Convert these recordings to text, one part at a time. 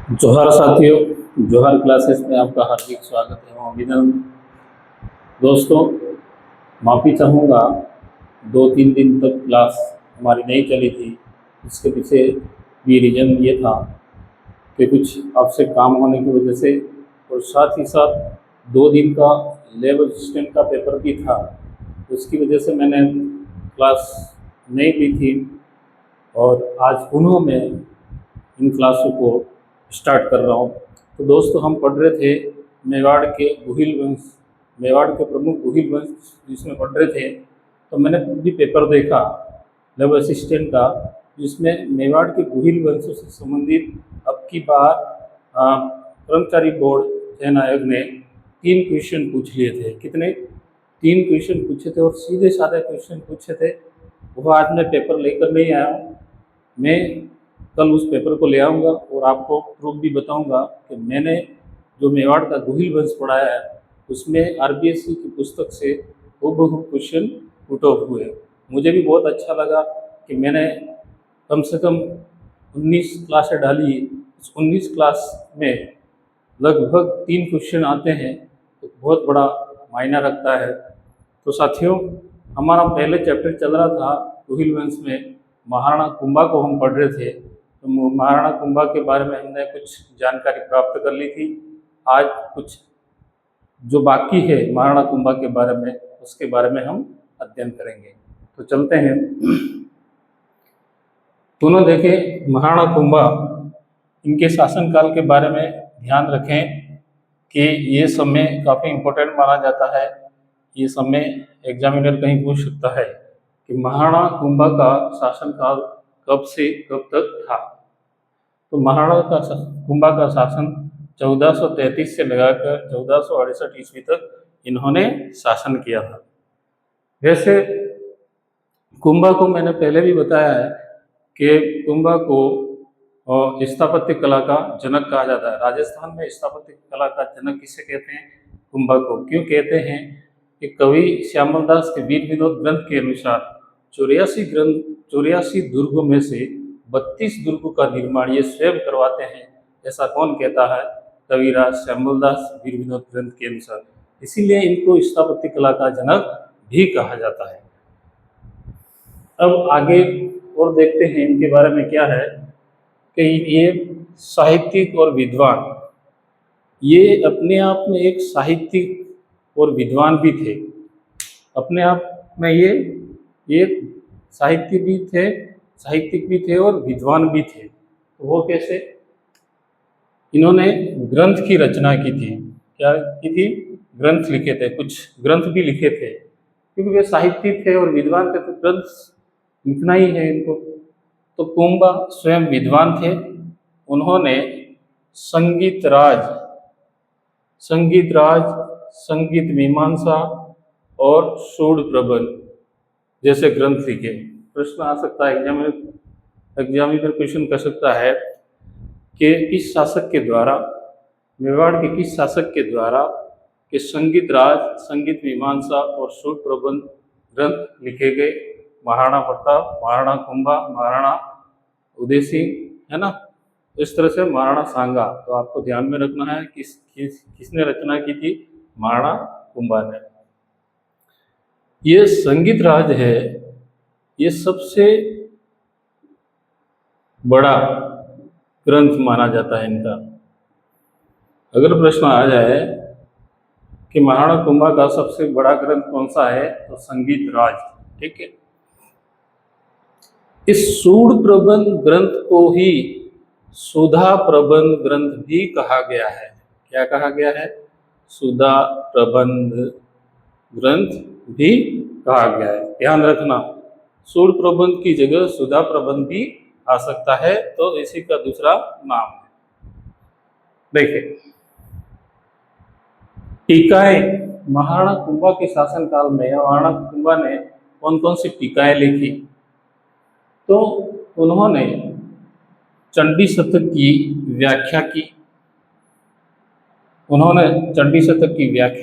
जोहार साथियों, जोहार क्लासेस में आपका हार्दिक स्वागत एवं अभिनंदन। दोस्तों, माफ़ी चाहूँगा 2-3 दिन तक क्लास हमारी नहीं चली थी। इसके पीछे भी रीज़न ये था कि कुछ आपसे काम होने की वजह से और साथ ही साथ 2 दिन का लैब असिस्टेंट का पेपर भी था। उसकी वजह से मैंने क्लास नहीं ली थी और आज पुनः मैं इन क्लासों को स्टार्ट कर रहा हूँ। तो दोस्तों, हम पढ़ रहे थे मेवाड़ के गुहिल वंश, मेवाड़ के प्रमुख गुहिल वंश जिसमें पढ़ रहे थे। तो मैंने भी पेपर देखा लैब असिस्टेंट का, जिसमें मेवाड़ के गुहिल वंशों से संबंधित अब की बार कर्मचारी बोर्ड चयन आयोग ने 3 क्वेश्चन पूछ लिए थे। कितने? 3 क्वेश्चन पूछे थे और सीधे साधे क्वेश्चन पूछे थे। वो आज मैं पेपर लेकर नहीं आया हूँ। मैं कल उस पेपर को ले आऊँगा और आपको प्रूफ भी बताऊँगा कि मैंने जो मेवाड़ का गुहिल वंश पढ़ाया है उसमें आरबीएससी की पुस्तक से हूबहू क्वेश्चन पुट ऑफ हुए। मुझे भी बहुत अच्छा लगा कि मैंने कम से कम 19 क्लासें डाली। उस 19 क्लास में लगभग 3 क्वेश्चन आते हैं, तो बहुत बड़ा मायना रखता है। तो साथियों, हमारा पहले चैप्टर चल रहा था गुहिल वंश में, महाराणा कुंभा को हम पढ़ रहे थे। तो महाराणा कुंभा के बारे में हमने कुछ जानकारी प्राप्त कर ली थी। आज कुछ जो बाकी है महाराणा कुंभा के बारे में, उसके बारे में हम अध्ययन करेंगे। तो चलते हैं। दोनों देखें महाराणा कुंभा, इनके शासनकाल के बारे में ध्यान रखें कि ये समय काफ़ी इम्पोर्टेंट माना जाता है। ये समय एग्जामिनर कहीं पूछ सकता है कि महाराणा कुंभा का शासनकाल कब से कब तक था। तो महाराणा कुंभा का शासन 1433 से लगाकर 1468 ईस्वी तक इन्होंने शासन किया था। वैसे कुंभा को मैंने पहले भी बताया है कि कुंभा को स्थापत्य कला का जनक कहा जाता है। राजस्थान में स्थापत्य कला का जनक किसे कहते हैं? कुंभा को। क्यों कहते हैं? कि कवि श्यामल दास के वीर विनोद ग्रंथ के अनुसार 84 दुर्गों में से 32 दुर्गों का निर्माण ये स्वयं करवाते हैं। ऐसा कौन कहता है? कविराज श्यामल दास वीर विनोद ग्रंथ के अनुसार। इसीलिए इनको स्थापत्य कला का जनक भी कहा जाता है। अब आगे और देखते हैं इनके बारे में क्या है कि ये साहित्यिक और विद्वान, ये अपने आप में एक साहित्यिक और विद्वान भी थे। अपने आप में ये साहित्यिक भी थे और विद्वान भी थे। तो वो कैसे? इन्होंने ग्रंथ की रचना की थी। क्या की थी? ग्रंथ लिखे थे, कुछ ग्रंथ भी लिखे थे। क्योंकि वे साहित्यिक थे और विद्वान थे, तो ग्रंथ लिखना ही है इनको। तो कुंभा स्वयं विद्वान थे। उन्होंने संगीत राज, संगीत मीमांसा और सूड प्रबंध जैसे ग्रंथ लिखे। प्रश्न आ सकता है, एग्जामिनर क्वेश्चन कर सकता है कि किस शासक के द्वारा, मेवाड़ के किस शासक के द्वारा कि संगीत राज, संगीत मीमांसा और सूड प्रबंध ग्रंथ लिखे गए? महाराणा प्रताप, महाराणा कुंभा, महाराणा उदय सिंह, है ना। इस तरह से महाराणा सांगा। तो आपको ध्यान में रखना है किसने रचना की थी? महाराणा कुंभा ने। ये संगीत राज है, ये सबसे बड़ा ग्रंथ माना जाता है इनका। अगर प्रश्न आ जाए कि महाराणा कुंभा का सबसे बड़ा ग्रंथ कौन सा है, तो संगीत राज। ठीक है। इस सूड प्रबंध ग्रंथ को ही सुधा प्रबंध ग्रंथ भी कहा गया है। क्या कहा गया है? सुधा प्रबंध ग्रंथ भी कहा गया है। ध्यान रखना, सूड प्रबंध की जगह सुधा प्रबंध भी आ सकता है, तो इसी का दूसरा नाम है। देखिए, टीकाएं। महाराणा कुंभा के शासनकाल में महाराणा कुंभा ने कौन कौन सी टीकाएं लिखी? तो उन्होंने चंडी शतक की व्याख्या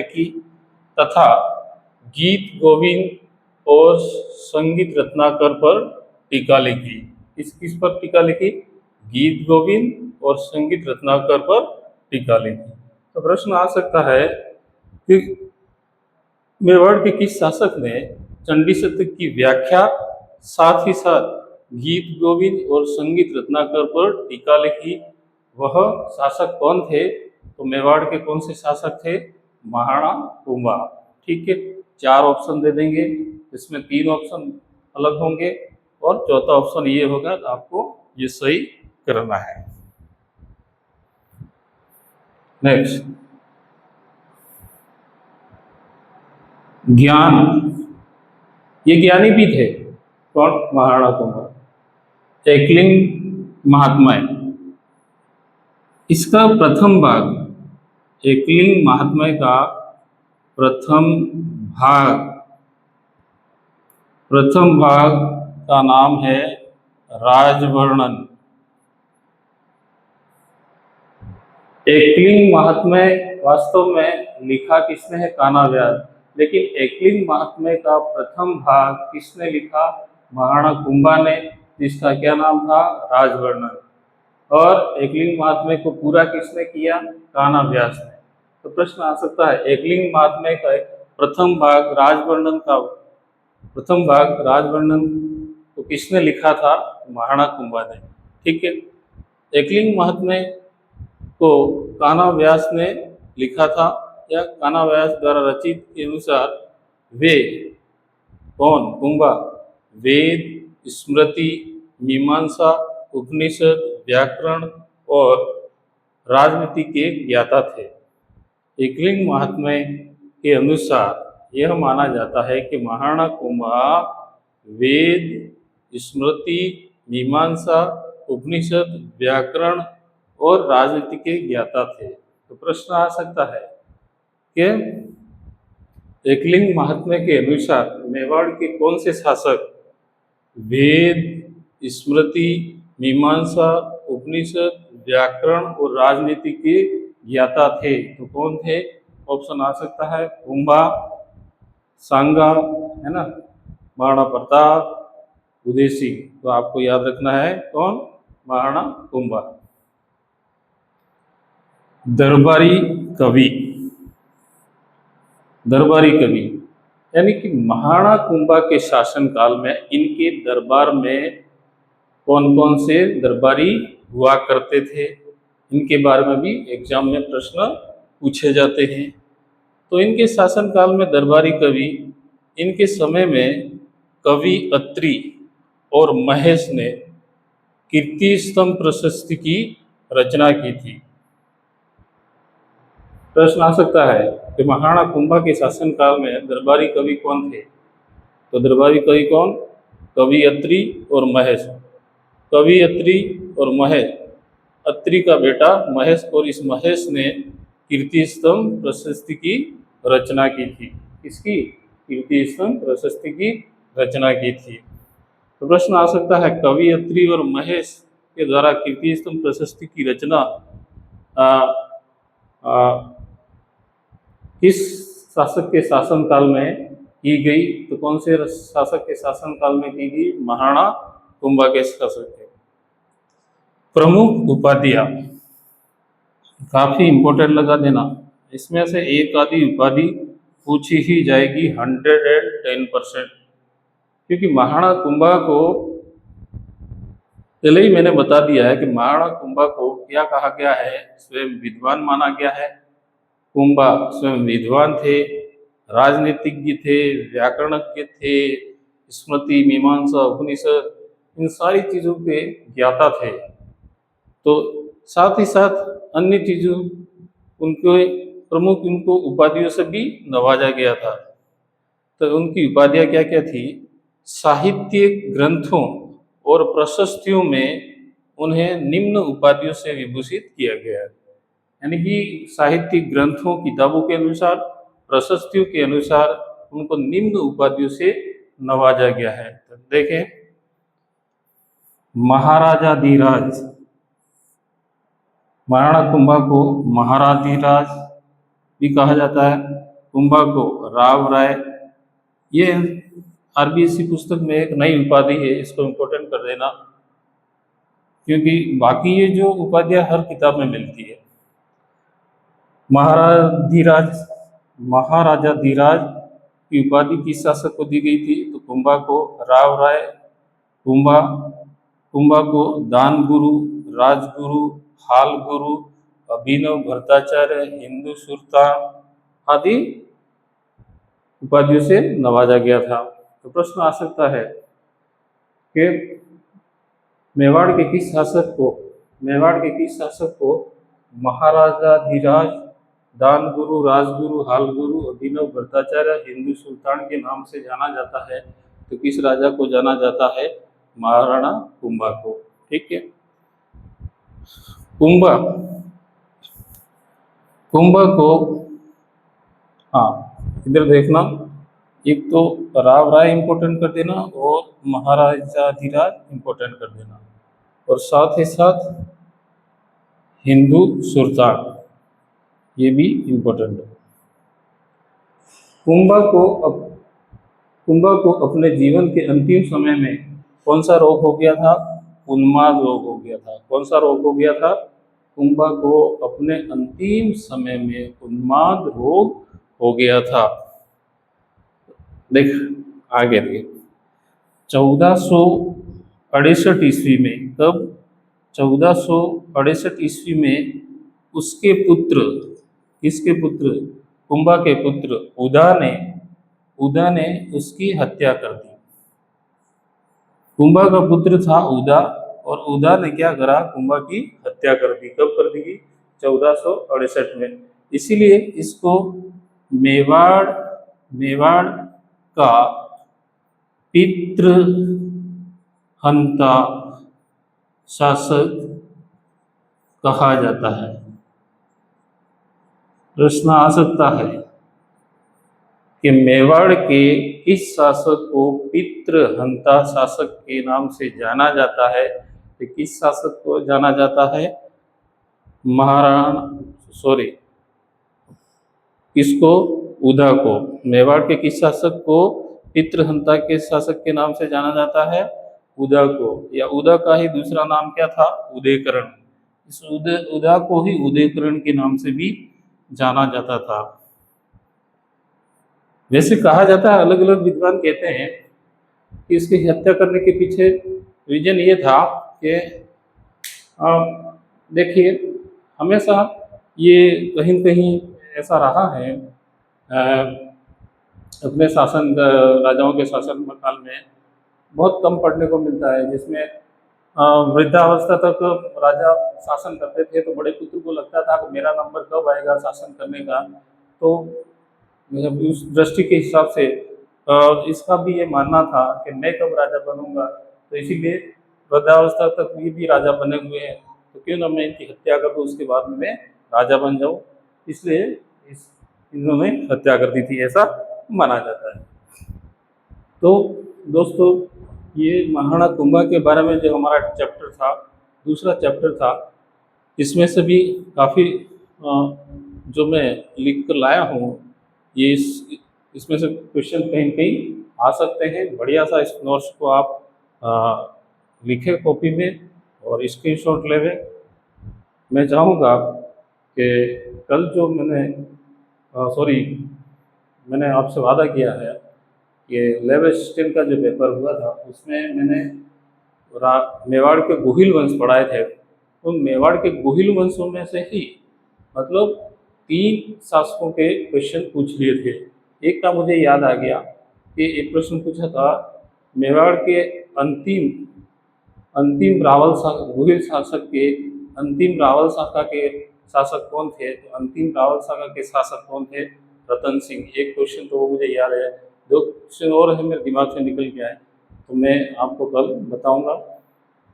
की, तथा गीत गोविंद और संगीत रत्नाकर पर टीका लिखी। किस किस पर टीका लिखी? गीत गोविंद और संगीत रत्नाकर पर टीका लिखी। तो प्रश्न आ सकता है कि मेवाड़ के किस शासक ने चंडी शतक की व्याख्या साथ ही साथ गीत गोविंद और संगीत रत्नाकर पर टीका लिखी? वह शासक कौन थे? तो मेवाड़ के कौन से शासक थे? महाराणा कुंभा। ठीक है, 4 ऑप्शन दे देंगे, इसमें 3 ऑप्शन अलग होंगे और चौथा ऑप्शन ये होगा, तो आपको ये सही करना है। नेक्स्ट, ज्ञान, ये ज्ञानी भी थे। कौन? महाराणा कुंभा। एकलिंग महात्म्य, इसका प्रथम भाग, एकलिंग महात्म्य का प्रथम भाग का नाम है राजवर्णन। एकलिंग महात्म्य वास्तव में लिखा किसने है? कान्हा व्यास। लेकिन एकलिंग महात्म्य का प्रथम भाग किसने लिखा? महाराणा कुंभा ने, जिसका क्या नाम था? राजवर्णन। और एकलिंग महात्म्य को पूरा किसने किया? कान्हा व्यास ने। तो प्रश्न आ सकता है, एकलिंग महात्म्य का प्रथम भाग राजवर्णन को किसने लिखा था? महाराणा कुंभा ने। ठीक है, एकलिंग महात्म्य को कान्हा व्यास ने लिखा था, या कान्हा व्यास द्वारा रचित के अनुसार वे कौन? कुंभा वेद, स्मृति, मीमांसा, उपनिषद, व्याकरण और राजनीति के ज्ञाता थे। एकलिंग महात्म्य के अनुसार यह माना जाता है कि महाराणा कुंभा वेद, स्मृति, मीमांसा, उपनिषद, व्याकरण और राजनीति के ज्ञाता थे। तो प्रश्न आ सकता है कि एकलिंग महात्म्य के अनुसार मेवाड़ के कौन से शासक वेद, स्मृति, मीमांसा, उपनिषद, व्याकरण और राजनीति के ज्ञाता थे? तो कौन थे? ऑप्शन आ सकता है कुंभा, सांगा, है ना, महाराणा प्रताप, उदय सिंह। तो आपको याद रखना है कौन? महाराणा कुंभा। दरबारी कवि, दरबारी कवि यानी कि महाराणा कुंभा के शासनकाल में इनके दरबार में कौन कौन से दरबारी हुआ करते थे, इनके बारे में भी एग्जाम में प्रश्न पूछे जाते हैं। तो इनके शासनकाल में दरबारी कवि, इनके समय में कवि अत्रि और महेश ने कीर्ति स्तंभ प्रशस्ति की रचना की थी। प्रश्न आ सकता है कि महाराणा कुंभा के शासनकाल में दरबारी कवि कौन थे? तो दरबारी कवि कौन? कवि अत्रि और महेश। कवि अत्रि और महेश, अत्रि का बेटा महेश, और इस महेश ने कीर्ति स्तंभ प्रशस्ति की रचना की थी। किसकी? कीर्ति स्तंभ प्रशस्ति की रचना की थी। तो प्रश्न आ सकता है, कवि अत्रि और महेश के द्वारा कीर्ति स्तंभ प्रशस्ति की रचना किस शासक के शासनकाल में की गई? तो कौन से शासक के शासनकाल में की गई? महाराणा कुंभा के शासक के। प्रमुख उपाधियां काफी इंपॉर्टेंट लगा देना, इसमें से एक आधी उपाधि पूछी ही जाएगी 110%, क्योंकि महाराणा कुंभा को पहले ही मैंने बता दिया है कि महाराणा कुंभा को क्या कहा गया है? स्वयं विद्वान माना गया है। कुंभा स्वयं विद्वान थे, राजनीतिज्ञ थे, व्याकरणज्ञ थे, स्मृति, मीमांसा, उपनिषद, इन सारी चीज़ों के ज्ञाता थे। तो साथ ही साथ अन्य चीज़ों उनको प्रमुख उनको उपाधियों से भी नवाजा गया था। तो उनकी उपाधियाँ क्या क्या थी? साहित्यिक ग्रंथों और प्रशस्तियों में उन्हें निम्न उपाधियों से विभूषित किया गया है। यानी कि साहित्यिक ग्रंथों, किताबों के अनुसार, प्रशस्तियों के अनुसार उनको निम्न उपाधियों से नवाजा गया है। तो देखें, महाराजाधिराज, महाराणा कुंभा को महाराजाधिराज भी कहा जाता है, कुंभा को राव राय। ये आरबीएससी पुस्तक में एक नई उपाधि है, इसको इम्पोर्टेंट कर देना। क्योंकि बाकी ये जो उपाधियाँ हर किताब में मिलती है। महाराधिराज महाराजा धीराज की उपाधि किस शासक को दी गई थी? तो कुंभा को राव राय, कुंभा कुंभा को दान गुरु, राजगुरु, हाल गुरु, अभिनव भट्टाचार्य, हिंदू सुल्तान आदि उपाधियों से नवाजा गया था। तो प्रश्न आ सकता है कि मेवाड़ के किस शासक को महाराजा धीराज, दान गुरु, राजगुरु, हाल गुरु, अभिनव भट्टाचार्य, हिंदू सुल्तान के नाम से जाना जाता है? तो किस राजा को जाना जाता है? महाराणा कुंभा को। ठीक है। कुंभा को, हाँ इधर देखना, एक तो राव राय इंपोर्टेंट कर देना और महाराजा धीराज इंपोर्टेंट कर देना, और साथ ही साथ हिंदू सुल्तान ये भी इम्पोर्टेंट है। कुंभा को अपने जीवन के अंतिम समय में कौन सा रोग हो गया था? उन्माद रोग हो गया था। कौन सा रोग हो गया था? कुंभा को अपने अंतिम समय में उन्माद रोग हो गया था। देख आगे देख, 1468 ईस्वी में, कब? 1468 ईस्वी में उसके पुत्र, किसके पुत्र? कुंभा के पुत्र उदा ने उसकी हत्या कर दी। कुंभा का पुत्र था उदा, और उदा ने क्या करा? कुंभा की हत्या कर दी। कब कर दी? 1468 में। इसीलिए इसको मेवाड़ का पितृहंता शासक कहा जाता है। प्रश्न आ सकता है कि मेवाड़ के किस शासक को पितृहंता शासक के नाम से जाना जाता है? तो किस शासक को जाना जाता है? किसको? उदा को। मेवाड़ के किस शासक को पितृहंता के शासक के नाम से जाना जाता है? उदा को। या उदा का ही दूसरा नाम क्या था? उदयकरण। इस उदा को ही उदयकरण के नाम से भी जाना जाता था। वैसे कहा जाता है, अलग अलग विद्वान कहते हैं कि इसकी हत्या करने के पीछे रीजन ये था कि देखिए, हमेशा ये कहीं न कहीं ऐसा रहा है अपने राजाओं के शासन काल में बहुत कम पढ़ने को मिलता है, जिसमें वृद्धावस्था तक राजा शासन करते थे, तो बड़े पुत्र को लगता था कि मेरा नंबर कब आएगा शासन करने का। तो उस दृष्टि के हिसाब से इसका भी ये मानना था कि मैं कब राजा बनूंगा, तो इसीलिए वृद्धावस्था तक ये भी राजा बने हुए हैं, तो क्यों ना मैं इनकी हत्या कर दूं, उसके बाद में मैं राजा बन जाऊं। इसलिए इन्होंने हत्या कर दी थी, ऐसा माना जाता है। तो दोस्तों, ये महाराणा कुंभा के बारे में जो हमारा चैप्टर था, दूसरा चैप्टर था, इसमें से भी काफ़ी जो मैं लिख कर लाया हूँ, ये इसमें से क्वेश्चन कहीं कहीं आ सकते हैं। बढ़िया सा इस नोट्स को आप लिखे कॉपी में और स्क्रीनशॉट लेवे। मैं चाहूँगा कि कल जो मैंने आपसे वादा किया है कि लेवल सिस्टम का जो पेपर हुआ था, उसमें मैंने मेवाड़ के गोहिल वंश पढ़ाए थे। तो मेवाड़ के गोहिल वंशों में से ही मतलब 3 शासकों के क्वेश्चन पूछ लिए थे। एक का मुझे याद आ गया कि एक प्रश्न पूछा था, मेवाड़ के अंतिम गोहिल शासक के अंतिम रावल शाखा के शासक कौन थे? तो अंतिम रावल शाखा के शासक कौन थे? रतन सिंह। एक क्वेश्चन तो वो मुझे याद है, 2 क्वेश्चन और है मेरे दिमाग से निकल गया है, तो मैं आपको कल बताऊंगा।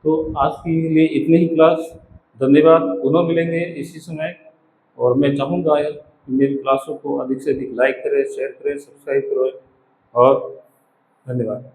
तो आज के लिए इतने ही क्लास। धन्यवाद। पुनः मिलेंगे इसी समय, और मैं चाहूँगा मेरी क्लासों को अधिक से अधिक लाइक करें, शेयर करें, सब्सक्राइब करें, और धन्यवाद।